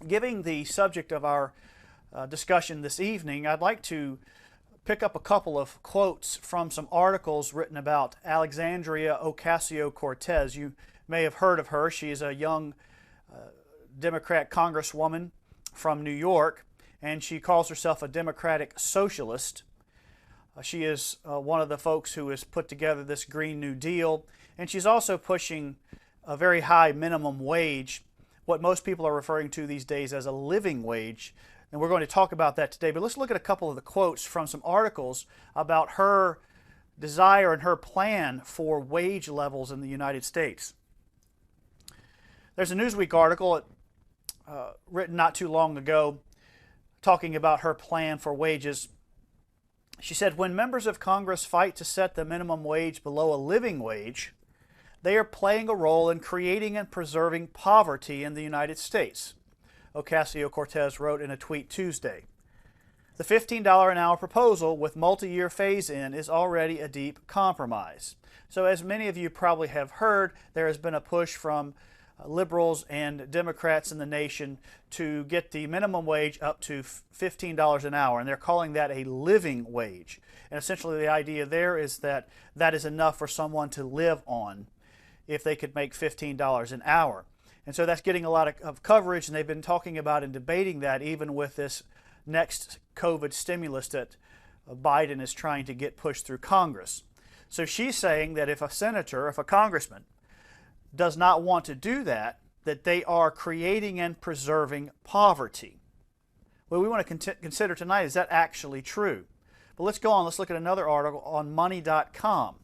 Giving the subject of our discussion this evening, I'd like to pick up a couple of quotes from some articles written about Alexandria Ocasio-Cortez. You may have heard of her. She is a young Democrat congresswoman from New York, and she calls herself a Democratic socialist. She is one of the folks who has put together this Green New Deal, and she's also pushing a very high minimum wage, what most people are referring to these days as a living wage. And we're going to talk about that today. But let's look at a couple of the quotes from some articles about her desire and her plan for wage levels in the United States. There's a Newsweek article written not too long ago talking about her plan for wages. She said, when members of Congress fight to set the minimum wage below a living wage, they are playing a role in creating and preserving poverty in the United States, Ocasio-Cortez wrote in a tweet Tuesday. The $15 an hour proposal with multi-year phase-in is already a deep compromise. So as many of you probably have heard, there has been a push from liberals and Democrats in the nation to get the minimum wage up to $15 an hour, and they're calling that a living wage. And essentially the idea there is that that is enough for someone to live on if they could make $15 an hour. And so that's getting a lot of coverage, and they've been talking about and debating that even with this next COVID stimulus that Biden is trying to get pushed through Congress. So she's saying that if a senator, if a congressman, does not want to do that, that they are creating and preserving poverty. What we want to consider tonight, is that actually true? But let's go on. Let's look at another article on money.com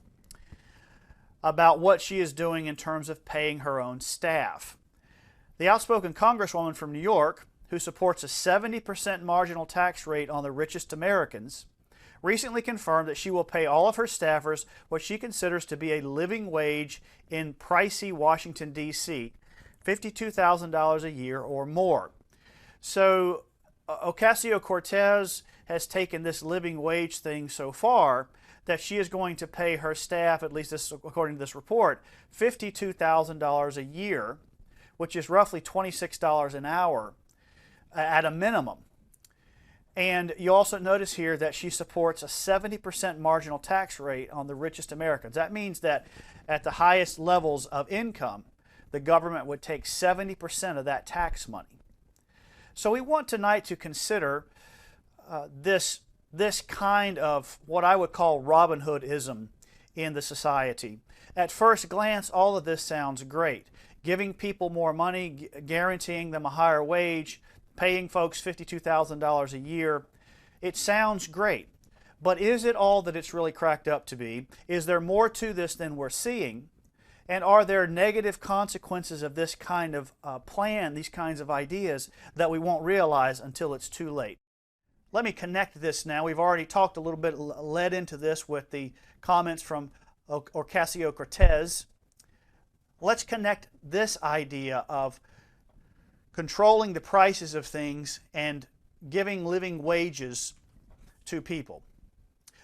about what she is doing in terms of paying her own staff. The outspoken congresswoman from New York, who supports a 70% marginal tax rate on the richest Americans, recently confirmed that she will pay all of her staffers what she considers to be a living wage in pricey Washington, D.C., $52,000 a year or more. So Ocasio-Cortez has taken this living wage thing so far that she is going to pay her staff, at least this, according to this report, $52,000 a year, which is roughly $26 an hour at a minimum. And you also notice here that she supports a 70% marginal tax rate on the richest Americans. That means that at the highest levels of income, the government would take 70% of that tax money. So we want tonight to consider this kind of what I would call Robin Hoodism in the society. At first glance, all of this sounds great. Giving people more money, guaranteeing them a higher wage, paying folks $52,000 a year. It sounds great, but is it all that it's really cracked up to be? Is there more to this than we're seeing? And are there negative consequences of this kind of plan, these kinds of ideas, that we won't realize until it's too late? Let me connect this now. We've already talked a little bit, led into this with the comments from Ocasio-Cortez. Let's connect this idea of controlling the prices of things and giving living wages to people.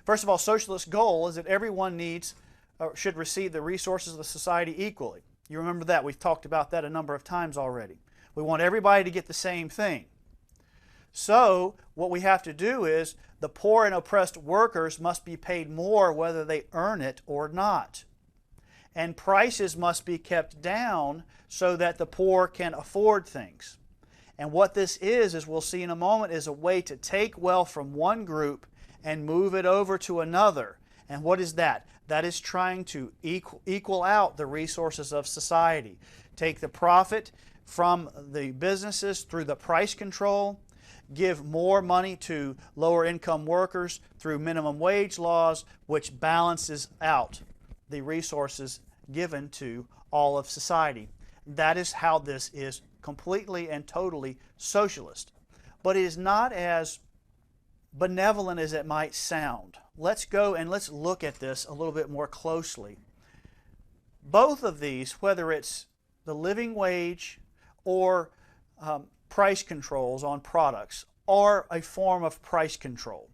First of all, socialist goal is that everyone needs or should receive the resources of the society equally. You remember that. We've talked about that a number of times already. We want everybody to get the same thing. So what we have to do is the poor and oppressed workers must be paid more whether they earn it or not. And prices must be kept down so that the poor can afford things. And what this is we'll see in a moment, is a way to take wealth from one group and move it over to another. And what is that? That is trying to equal out the resources of society. Take the profit from the businesses through the price control, give more money to lower income workers through minimum wage laws, which balances out the resources given to all of society. That is how this is completely and totally socialist. But it is not as benevolent as it might sound. Let's go and let's look at this a little bit more closely. Both of these, whether it's the living wage or price controls on products, are a form of price control.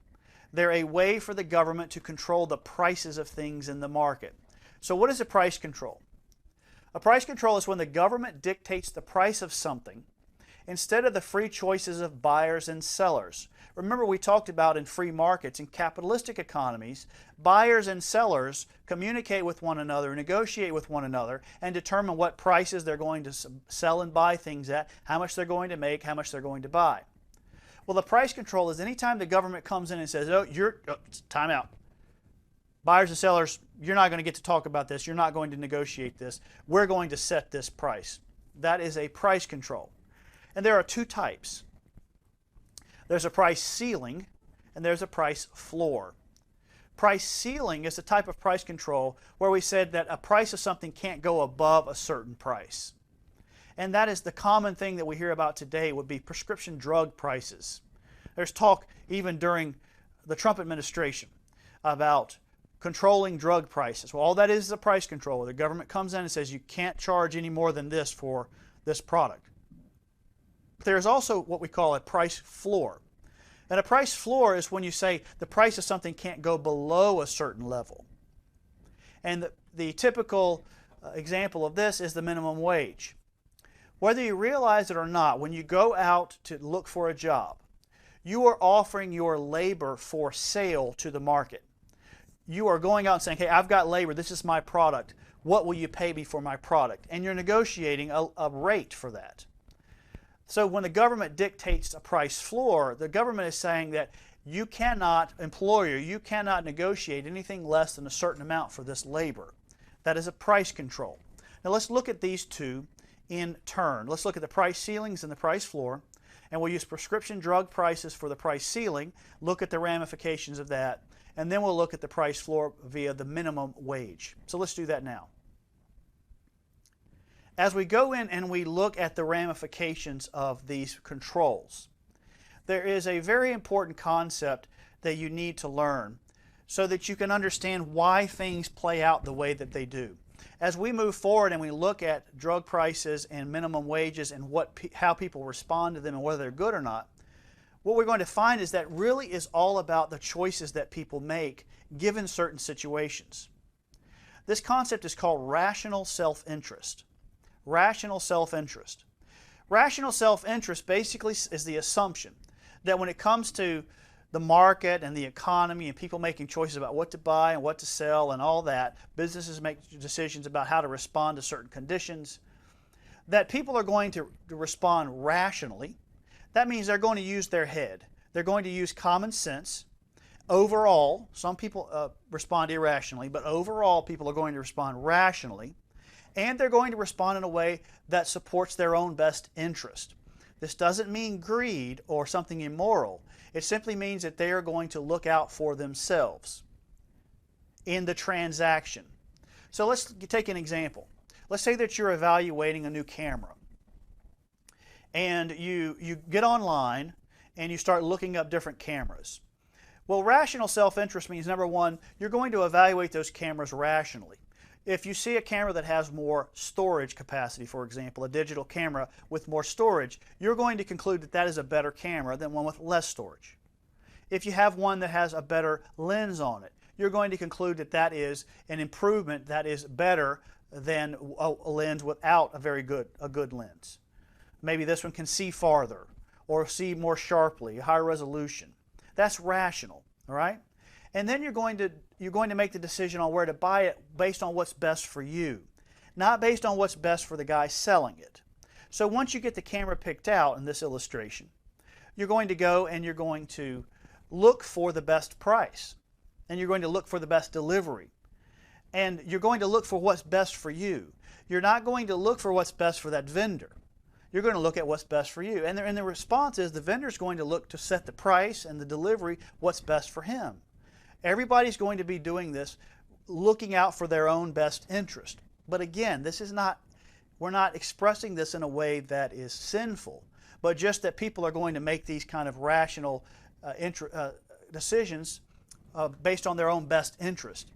They're a way for the government to control the prices of things in the market. So what is a price control? A price control is when the government dictates the price of something instead of the free choices of buyers and sellers. Remember, we talked about in free markets, in capitalistic economies, buyers and sellers communicate with one another, negotiate with one another, and determine what prices they're going to sell and buy things at, how much they're going to make, how much they're going to buy. Well, the price control is anytime the government comes in and says, oh, time out. Buyers and sellers, you're not going to get to talk about this. You're not going to negotiate this. We're going to set this price. That is a price control. And there are two types. There's a price ceiling and there's a price floor. Price ceiling is the type of price control where we said that a price of something can't go above a certain price. And that is the common thing that we hear about today would be prescription drug prices. There's talk even during the Trump administration about controlling drug prices. Well, all that is a price control. The government comes in and says you can't charge any more than this for this product. There's also what we call a price floor. And a price floor is when you say the price of something can't go below a certain level. And the typical example of this is the minimum wage. Whether you realize it or not, when you go out to look for a job, you are offering your labor for sale to the market. You are going out and saying, hey, I've got labor, this is my product. What will you pay me for my product? And you're negotiating a rate for that. So when the government dictates a price floor, the government is saying that you cannot, employer, you cannot negotiate anything less than a certain amount for this labor. That is a price control. Now let's look at these two in turn. Let's look at the price ceilings and the price floor, and we'll use prescription drug prices for the price ceiling, look at the ramifications of that, and then we'll look at the price floor via the minimum wage. So let's do that now. As we go in and we look at the ramifications of these controls, there is a very important concept that you need to learn so that you can understand why things play out the way that they do. As we move forward and we look at drug prices and minimum wages and how people respond to them and whether they're good or not, what we're going to find is that really is all about the choices that people make given certain situations. This concept is called rational self-interest. Rational self-interest. Rational self-interest basically is the assumption that when it comes to the market and the economy and people making choices about what to buy and what to sell and all that, businesses make decisions about how to respond to certain conditions, that people are going to respond rationally. That means they're going to use their head. They're going to use common sense. Overall, some people respond irrationally, but overall people are going to respond rationally. And they're going to respond in a way that supports their own best interest. This doesn't mean greed or something immoral. It simply means that they are going to look out for themselves in the transaction. So let's take an example. Let's say that you're evaluating a new camera. And you get online and you start looking up different cameras. Well, rational self-interest means, number one, you're going to evaluate those cameras rationally. If you see a camera that has more storage capacity, for example, a digital camera with more storage, you're going to conclude that that is a better camera than one with less storage. If you have one that has a better lens on it, you're going to conclude that that is an improvement that is better than a lens without a good lens. Maybe this one can see farther or see more sharply, higher resolution. That's rational, all right? And then you're going to make the decision on where to buy it based on what's best for you, not based on what's best for the guy selling it. So once you get the camera picked out in this illustration, you're going to go and you're going to look for the best price, and you're going to look for the best delivery, and you're going to look for what's best for you. You're not going to look for what's best for that vendor. You're going to look at what's best for you. And the response is the vendor's going to look to set the price and the delivery what's best for him. Everybody's going to be doing this, looking out for their own best interest. But again, we're not expressing this in a way that is sinful, but just that people are going to make these kind of rational decisions based on their own best interest.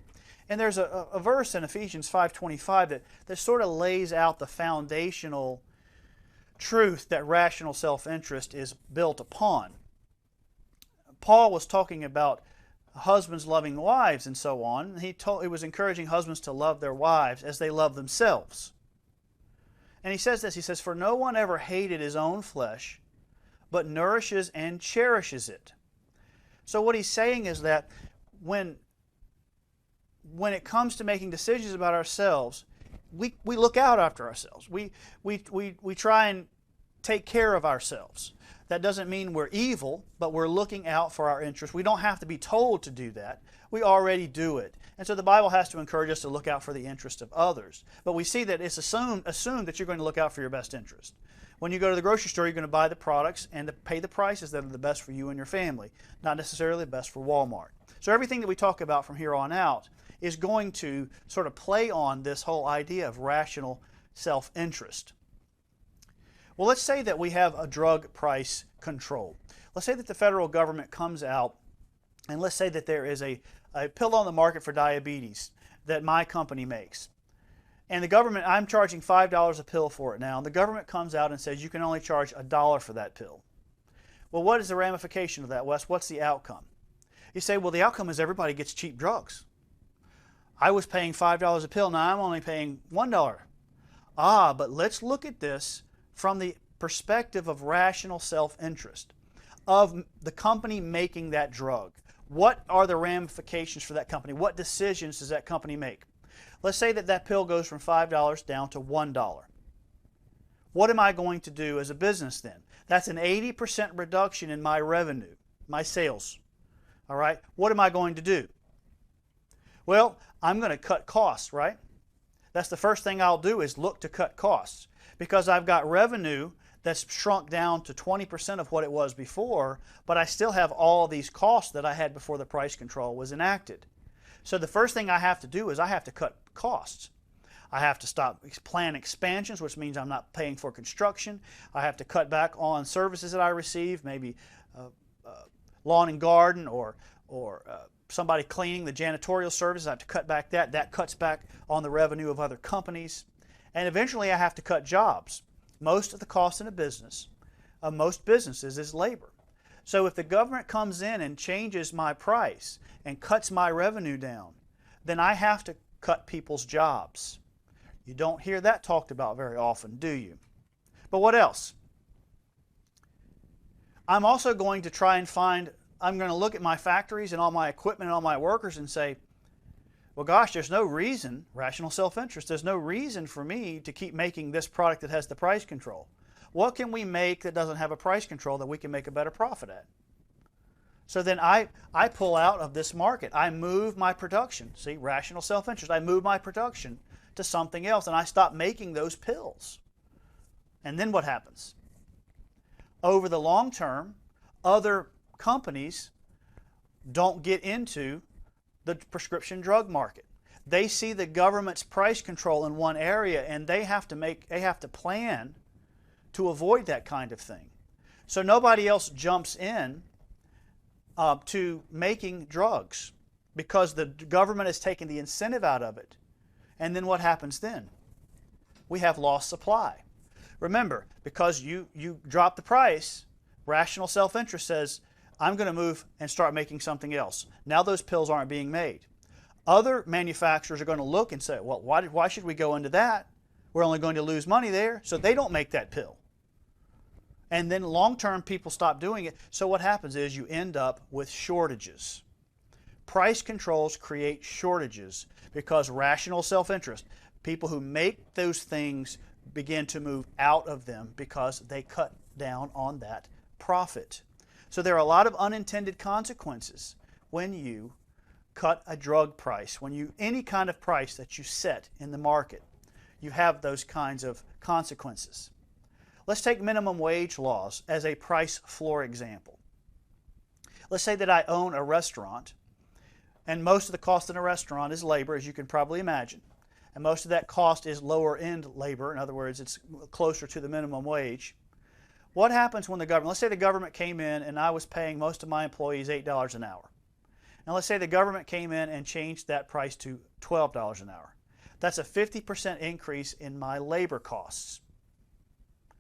And there's a verse in Ephesians 5:25 that sort of lays out the foundational truth that rational self-interest is built upon. Paul was talking about husbands loving wives and so on. He was encouraging husbands to love their wives as they love themselves. And he says this, he says, "For no one ever hated his own flesh, but nourishes and cherishes it." So what he's saying is that when it comes to making decisions about ourselves, we look out after ourselves. We try and take care of ourselves. That doesn't mean we're evil, but we're looking out for our interests. We don't have to be told to do that. We already do it. And so the Bible has to encourage us to look out for the interest of others. But we see that it's assumed that you're going to look out for your best interest. When you go to the grocery store, you're going to buy the products and to pay the prices that are the best for you and your family, not necessarily the best for Walmart. So everything that we talk about from here on out is going to sort of play on this whole idea of rational self-interest. Well, let's say that we have a drug price control. Let's say that the federal government comes out, and let's say that there is a pill on the market for diabetes that my company makes. And the government, I'm charging $5 a pill for it now, and the government comes out and says you can only charge $1 for that pill. Well, what is the ramification of that, Wes? What's the outcome? You say, well, the outcome is everybody gets cheap drugs. I was paying $5 a pill, now I'm only paying $1. But let's look at this from the perspective of rational self-interest, of the company making that drug. What are the ramifications for that company? What decisions does that company make? Let's say that that pill goes from $5 down to $1. What am I going to do as a business then? That's an 80% reduction in my revenue, my sales. All right, what am I going to do? Well, I'm going to cut costs, right? That's the first thing I'll do, is look to cut costs, because I've got revenue that's shrunk down to 20% of what it was before, but I still have all these costs that I had before the price control was enacted. So the first thing I have to do is I have to cut costs. I have to stop plan expansions, which means I'm not paying for construction. I have to cut back on services that I receive, maybe lawn and garden or somebody cleaning, the janitorial services. I have to cut back that. That cuts back on the revenue of other companies. And eventually I have to cut jobs. Most of the cost in a business, of most businesses, is labor. So if the government comes in and changes my price and cuts my revenue down, then I have to cut people's jobs. You don't hear that talked about very often, do you? But what else? I'm also going to try and I'm going to look at my factories and all my equipment and all my workers and say, well, gosh, there's no reason, rational self-interest, there's no reason for me to keep making this product that has the price control. What can we make that doesn't have a price control that we can make a better profit at? So then I pull out of this market. I move my production. See, rational self-interest. I move my production to something else, and I stop making those pills. And then what happens? Over the long term, other companies don't get into the prescription drug market. They see the government's price control in one area, and they have to plan to avoid that kind of thing. So nobody else jumps in to making drugs because the government has taken the incentive out of it. And then what happens then? We have lost supply. Remember, because you drop the price, rational self-interest says, I'm going to move and start making something else. Now those pills aren't being made. Other manufacturers are going to look and say, well, why should we go into that? We're only going to lose money there, so they don't make that pill. And then long-term people stop doing it. So what happens is you end up with shortages. Price controls create shortages because rational self-interest, people who make those things begin to move out of them because they cut down on that profit. So there are a lot of unintended consequences when you cut a drug price, any kind of price that you set in the market, you have those kinds of consequences. Let's take minimum wage laws as a price floor example. Let's say that I own a restaurant, and most of the cost in a restaurant is labor, as you can probably imagine. And most of that cost is lower end labor. In other words, it's closer to the minimum wage. What happens when the government, let's say the government came in and I was paying most of my employees $8 an hour. And let's say the government came in and changed that price to $12 an hour. That's a 50% increase in my labor costs.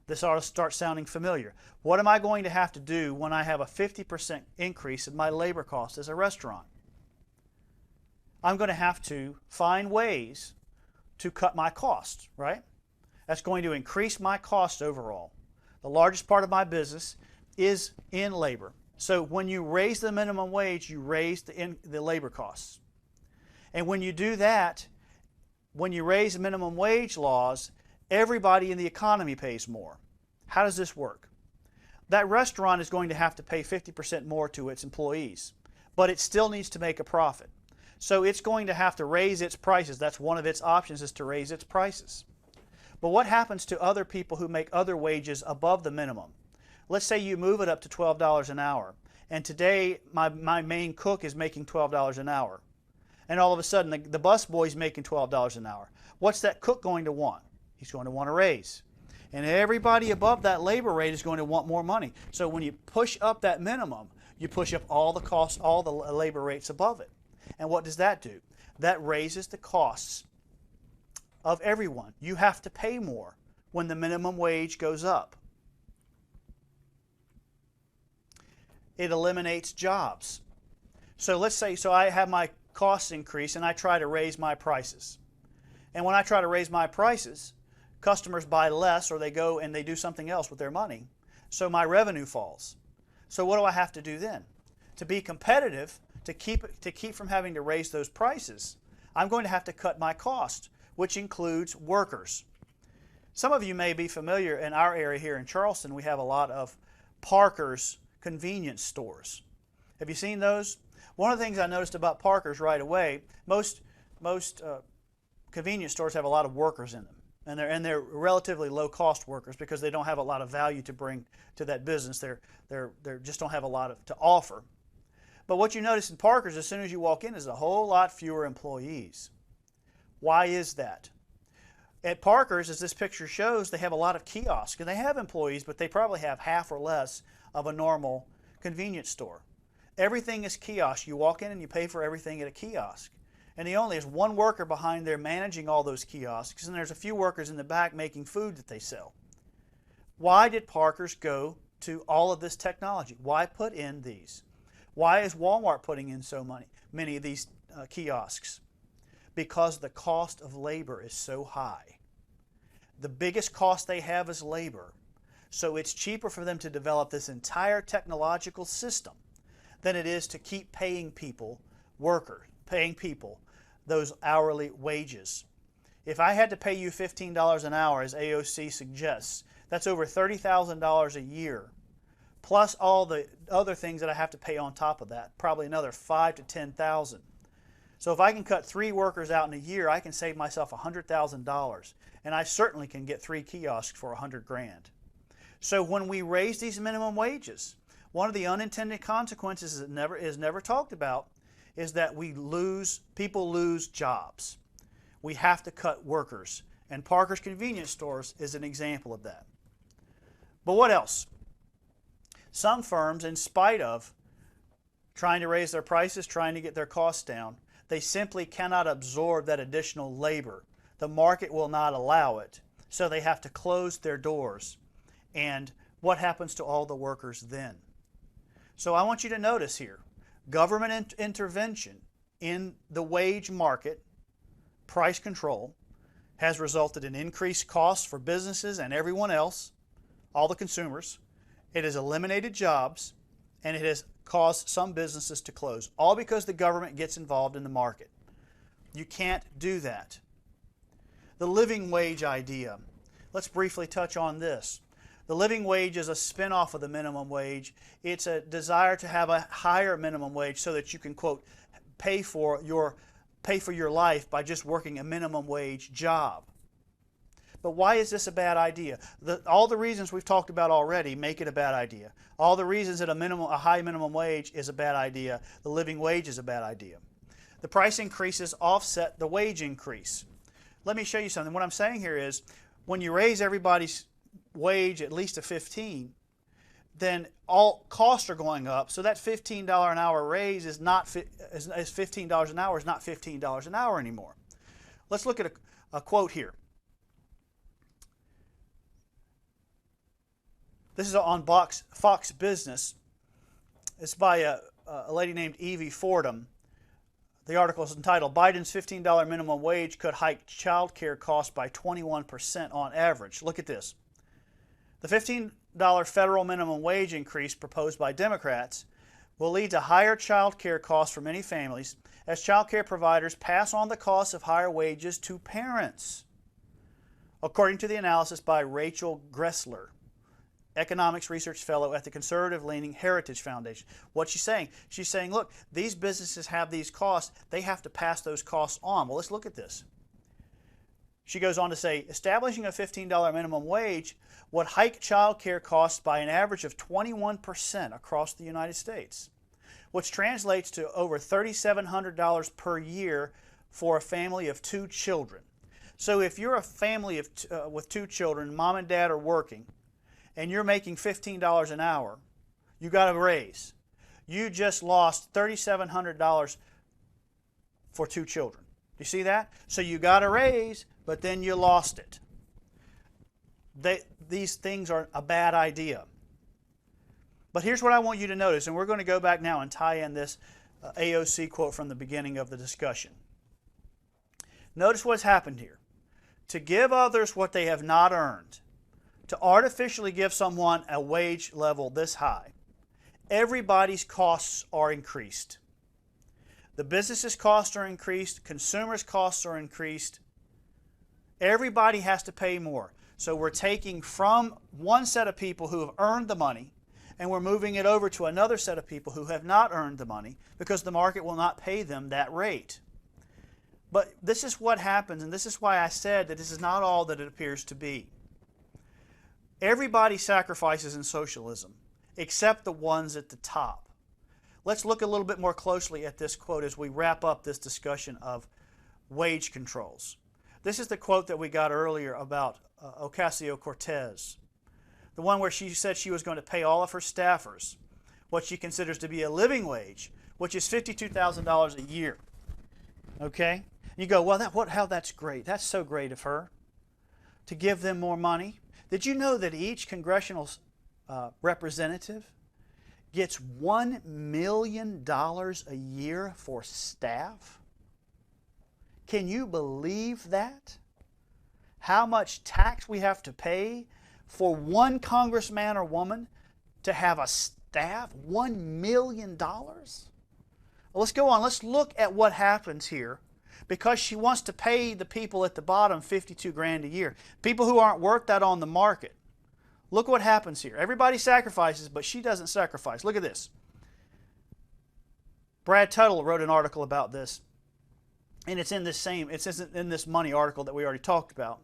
This ought to start sounding familiar. What am I going to have to do when I have a 50% increase in my labor costs as a restaurant? I'm going to have to find ways to cut my costs, right? That's going to increase my cost overall. The largest part of my business is in labor. So when you raise the minimum wage, you raise the labor costs. And when you do that, when you raise minimum wage laws, everybody in the economy pays more. How does this work? That restaurant is going to have to pay 50% more to its employees, but it still needs to make a profit. So it's going to have to raise its prices. That's one of its options, is to raise its prices. But what happens to other people who make other wages above the minimum? Let's say you move it up to $12 an hour, and today my main cook is making $12 an hour. And all of a sudden the busboy's making $12 an hour. What's that cook going to want? He's going to want a raise. And everybody above that labor rate is going to want more money. So when you push up that minimum, you push up all the costs, all the labor rates above it. And what does that do? That raises the costs of everyone. You have to pay more when the minimum wage goes up. It eliminates jobs. So let's say, I have my costs increase and I try to raise my prices. And when I try to raise my prices, customers buy less, or they go and they do something else with their money. So my revenue falls. So what do I have to do then? To be competitive, to keep from having to raise those prices, I'm going to have to cut my cost, which includes workers. Some of you may be familiar, in our area here in Charleston, we have a lot of Parker's convenience stores. Have you seen those? One of the things I noticed about Parker's right away, most convenience stores have a lot of workers in them. And they're relatively low-cost workers because they don't have a lot of value to bring to that business. They just don't have a lot to offer. But what you notice in Parker's, as soon as you walk in, is a whole lot fewer employees. Why is that? At Parker's, as this picture shows, they have a lot of kiosks, and they have employees, but they probably have half or less of a normal convenience store. Everything is kiosk. You walk in and you pay for everything at a kiosk. And he only has one worker behind there managing all those kiosks, and there's a few workers in the back making food that they sell. Why did Parker's go to all of this technology? Why put in these? Why is Walmart putting in so many of these kiosks? Because the cost of labor is so high. The biggest cost they have is labor. So it's cheaper for them to develop this entire technological system than it is to keep paying people, those hourly wages. If I had to pay you $15 an hour, as AOC suggests, that's over $30,000 a year, plus all the other things that I have to pay on top of that, probably another $5,000 to $10,000. So if I can cut 3 workers out in a year, I can save myself $100,000, and I certainly can get 3 kiosks for $100,000. So when we raise these minimum wages, one of the unintended consequences that is never talked about is that people lose jobs. We have to cut workers, and Parker's convenience stores is an example of that. But what else? Some firms, in spite of trying to raise their prices, trying to get their costs down, they simply cannot absorb that additional labor. The market will not allow it, so they have to close their doors. And what happens to all the workers then? So I want you to notice here, government intervention in the wage market, price control, has resulted in increased costs for businesses and everyone else, all the consumers. It has eliminated jobs, and it has caused some businesses to close, all because the government gets involved in the market. You can't do that. The living wage idea. Let's briefly touch on this. The living wage is a spin-off of the minimum wage. It's a desire to have a higher minimum wage so that you can, quote, pay for your life by just working a minimum wage job. But why is this a bad idea? All the reasons we've talked about already make it a bad idea. All the reasons that a high minimum wage is a bad idea, the living wage is a bad idea. The price increases offset the wage increase. Let me show you something. What I'm saying here is, when you raise everybody's wage at least to 15, then all costs are going up. So that $15 an hour raise is $15 an hour is not $15 an hour anymore. Let's look at a quote here. This is on Fox Business. It's by a lady named Evie Fordham. The article is entitled, Biden's $15 minimum wage could hike child care costs by 21% on average. Look at this. The $15 federal minimum wage increase proposed by Democrats will lead to higher child care costs for many families as child care providers pass on the cost of higher wages to parents, according to the analysis by Rachel Gressler, economics research fellow at the conservative-leaning Heritage Foundation. What's she saying? She's saying, look, these businesses have these costs. They have to pass those costs on. Well, let's look at this. She goes on to say, establishing a $15 minimum wage would hike child care costs by an average of 21% across the United States, which translates to over $3,700 per year for a family of 2 children. So if you're a family with 2 children, mom and dad are working, and you're making $15 an hour, you got a raise. You just lost $3,700 for 2 children. Do you see that? So you got a raise, but then you lost it. These things are a bad idea. But here's what I want you to notice, and we're going to go back now and tie in this AOC quote from the beginning of the discussion. Notice what's happened here. To give others what they have not earned, to artificially give someone a wage level this high, everybody's costs are increased. The business's costs are increased, consumers' costs are increased. Everybody has to pay more. So we're taking from one set of people who have earned the money, and we're moving it over to another set of people who have not earned the money because the market will not pay them that rate. But this is what happens, and this is why I said that this is not all that it appears to be. Everybody sacrifices in socialism, except the ones at the top. Let's look a little bit more closely at this quote as we wrap up this discussion of wage controls. This is the quote that we got earlier about Ocasio-Cortez, the one where she said she was going to pay all of her staffers what she considers to be a living wage, which is $52,000 a year. Okay? You go, well, how that's great. That's so great of her to give them more money. Did you know that each congressional representative gets $1 million a year for staff? Can you believe that? How much tax we have to pay for one congressman or woman to have a staff? $1 million? Well, let's go on. Let's look at what happens here. Because she wants to pay the people at the bottom $52,000 a year. People who aren't worth that on the market. Look what happens here. Everybody sacrifices, but she doesn't sacrifice. Look at this. Brad Tuttle wrote an article about this. And it's in this money article that we already talked about.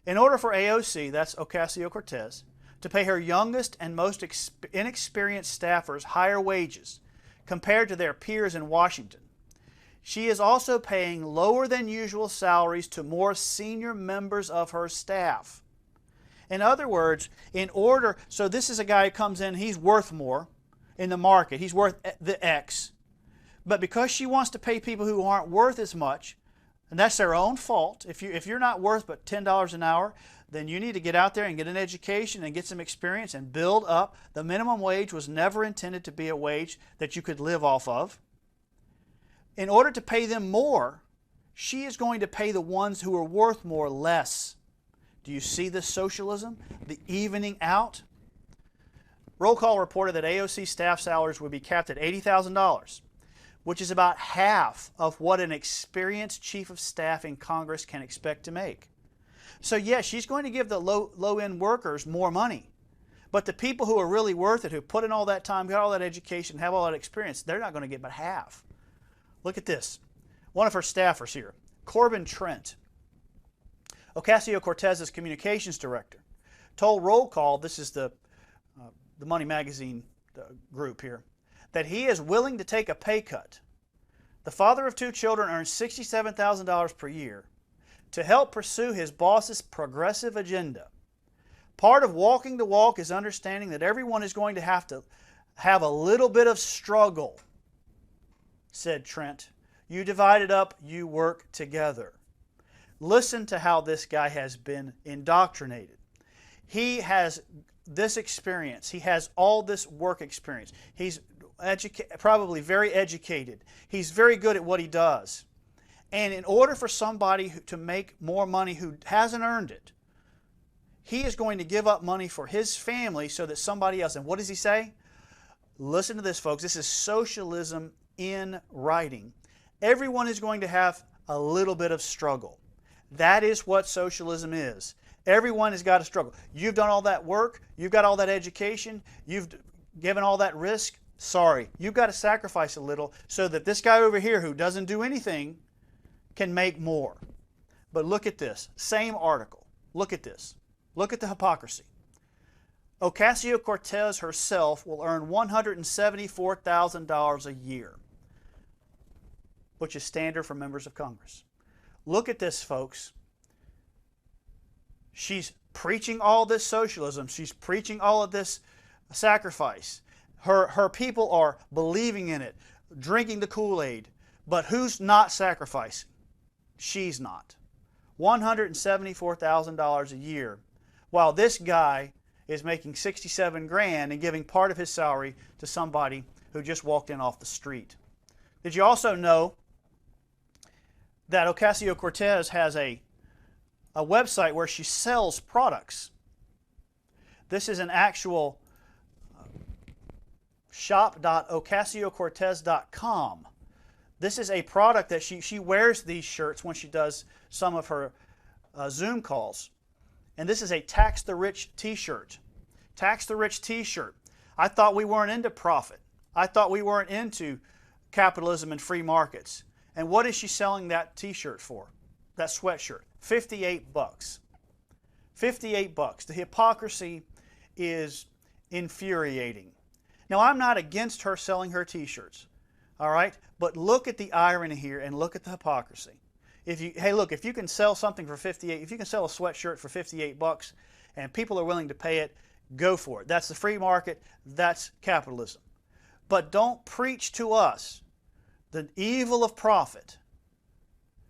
In order for AOC, that's Ocasio-Cortez, to pay her youngest and most inexperienced staffers higher wages compared to their peers in Washington, she is also paying lower than usual salaries to more senior members of her staff. In other words, so this is a guy who comes in, he's worth more in the market. He's worth the X. But because she wants to pay people who aren't worth as much, and that's their own fault. If you're not worth but $10 an hour, then you need to get out there and get an education and get some experience and build up. The minimum wage was never intended to be a wage that you could live off of. In order to pay them more, she is going to pay the ones who are worth more less. Do you see this socialism? The evening out? Roll Call reported that AOC staff salaries would be capped at $80,000, which is about half of what an experienced chief of staff in Congress can expect to make. So yes, she's going to give the low-end workers more money. But the people who are really worth it, who put in all that time, got all that education, have all that experience, they're not going to get but half. Look at this. One of her staffers here, Corbin Trent, Ocasio-Cortez's communications director, told Roll Call, this is the Money Magazine group here, that he is willing to take a pay cut. The father of 2 children earns $67,000 per year to help pursue his boss's progressive agenda. Part of walking the walk is understanding that everyone is going to have a little bit of struggle, said Trent. You divide it up, you work together. Listen to how this guy has been indoctrinated. He has this experience. He has all this work experience. He's probably very educated. He's very good at what he does. And in order for somebody to make more money who hasn't earned it, he is going to give up money for his family so that somebody else, and what does he say? Listen to this, folks. This is socialism in writing. Everyone is going to have a little bit of struggle. That is what socialism is. Everyone has got to struggle. You've done all that work. You've got all that education. You've given all that risk. Sorry, you've got to sacrifice a little so that this guy over here who doesn't do anything can make more. But look at this. Same article. Look at this. Look at the hypocrisy. Ocasio-Cortez herself will earn $174,000 a year, which is standard for members of Congress. Look at this, folks. She's preaching all this socialism. She's preaching all of this sacrifice. Her people are believing in it, drinking the Kool-Aid. But who's not sacrificing? She's not. $174,000 a year, while this guy is making $67,000 and giving part of his salary to somebody who just walked in off the street. Did you also know that Ocasio-Cortez has a website where she sells products? This is an actual shop.ocasio-cortez.com. This is a product that she wears these shirts when she does some of her Zoom calls. And this is a Tax the Rich t-shirt. Tax the Rich t-shirt. I thought we weren't into profit. I thought we weren't into capitalism and free markets. And what is she selling that t-shirt for? That sweatshirt? $58. $58. The hypocrisy is infuriating. Now, I'm not against her selling her t-shirts. All right? But look at the irony here and look at the hypocrisy. Hey, look, if you can sell something for if you can sell a sweatshirt for $58 and people are willing to pay it, go for it. That's the free market. That's capitalism. But don't preach to us the evil of profit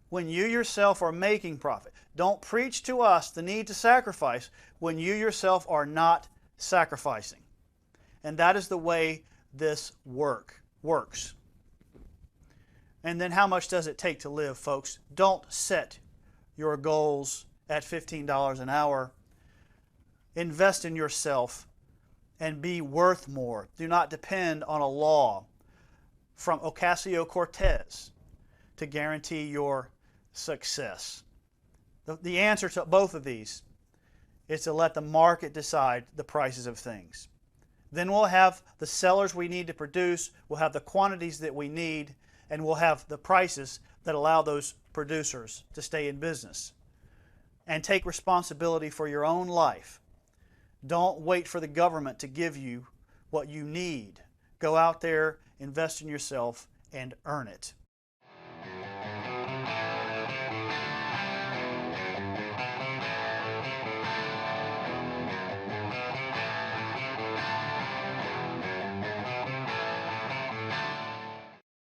when you yourself are making profit. Don't preach to us the need to sacrifice when you yourself are not sacrificing. And that is the way this works. And then how much does it take to live, folks? Don't set your goals at $15 an hour. Invest in yourself and be worth more. Do not depend on a law from Ocasio-Cortez to guarantee your success. The answer to both of these is to let the market decide the prices of things. Then we'll have the sellers we need to produce, we'll have the quantities that we need, and we'll have the prices that allow those producers to stay in business. And take responsibility for your own life. Don't wait for the government to give you what you need. Go out there, invest in yourself, and earn it.